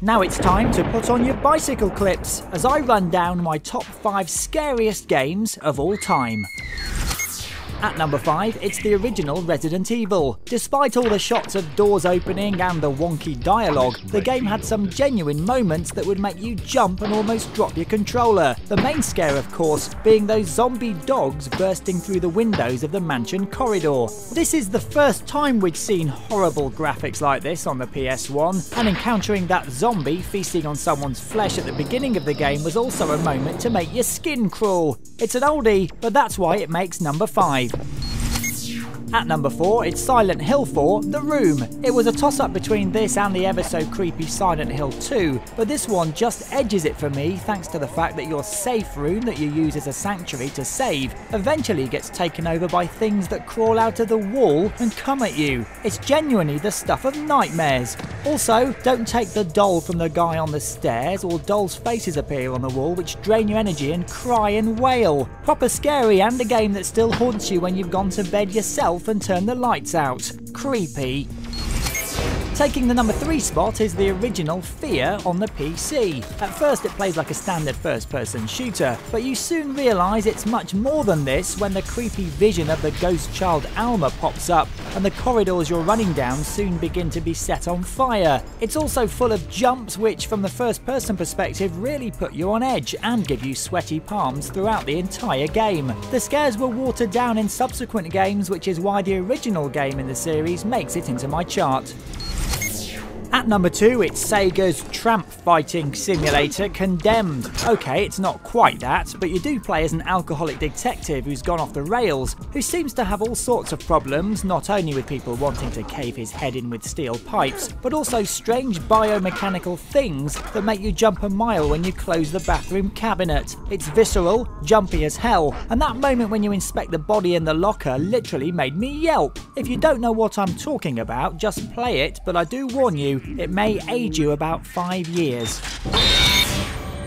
Now it's time to put on your bicycle clips as I run down my top 5 scariest games of all time. At number 5, it's the original Resident Evil. Despite all the shots of doors opening and the wonky dialogue, the game had some genuine moments that would make you jump and almost drop your controller. The main scare, of course, being those zombie dogs bursting through the windows of the mansion corridor. This is the first time we'd seen horrible graphics like this on the PS1, and encountering that zombie feasting on someone's flesh at the beginning of the game was also a moment to make your skin crawl. It's an oldie, but that's why it makes number 5. At number 4, it's Silent Hill 4, The Room. It was a toss-up between this and the ever so creepy Silent Hill 2, but this one just edges it for me thanks to the fact that your safe room that you use as a sanctuary to save eventually gets taken over by things that crawl out of the wall and come at you. It's genuinely the stuff of nightmares. Also, don't take the doll from the guy on the stairs, or dolls' faces appear on the wall which drain your energy and cry and wail. Proper scary, and a game that still haunts you when you've gone to bed yourself and turn the lights out. Creepy. Taking the number 3 spot is the original F.E.A.R on the PC. At first it plays like a standard first-person shooter, but you soon realise it's much more than this when the creepy vision of the ghost child Alma pops up and the corridors you're running down soon begin to be set on fire. It's also full of jumps which, from the first-person perspective, really put you on edge and give you sweaty palms throughout the entire game. The scares were watered down in subsequent games, which is why the original game in the series makes it into my chart. At number 2, it's Sega's tramp fighting simulator Condemned. Okay, it's not quite that, but you do play as an alcoholic detective who's gone off the rails, who seems to have all sorts of problems, not only with people wanting to cave his head in with steel pipes, but also strange biomechanical things that make you jump a mile when you close the bathroom cabinet. It's visceral, jumpy as hell, and that moment when you inspect the body in the locker literally made me yelp. If you don't know what I'm talking about, just play it, but I do warn you, it may age you about 5 years.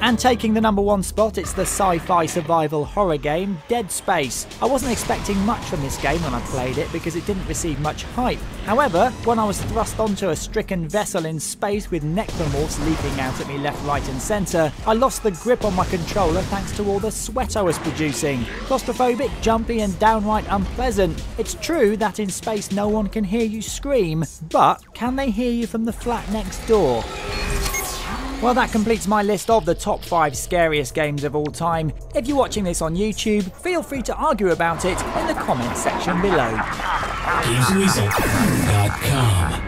And taking the number 1 spot, it's the sci-fi survival horror game Dead Space. I wasn't expecting much from this game when I played it because it didn't receive much hype. However, when I was thrust onto a stricken vessel in space with necromorphs leaping out at me left, right and centre, I lost the grip on my controller thanks to all the sweat I was producing. Claustrophobic, jumpy and downright unpleasant. It's true that in space no one can hear you scream, but can they hear you from the flat next door? Well, that completes my list of the top 5 scariest games of all time. If you're watching this on YouTube, feel free to argue about it in the comments section below. Gamesweasel.com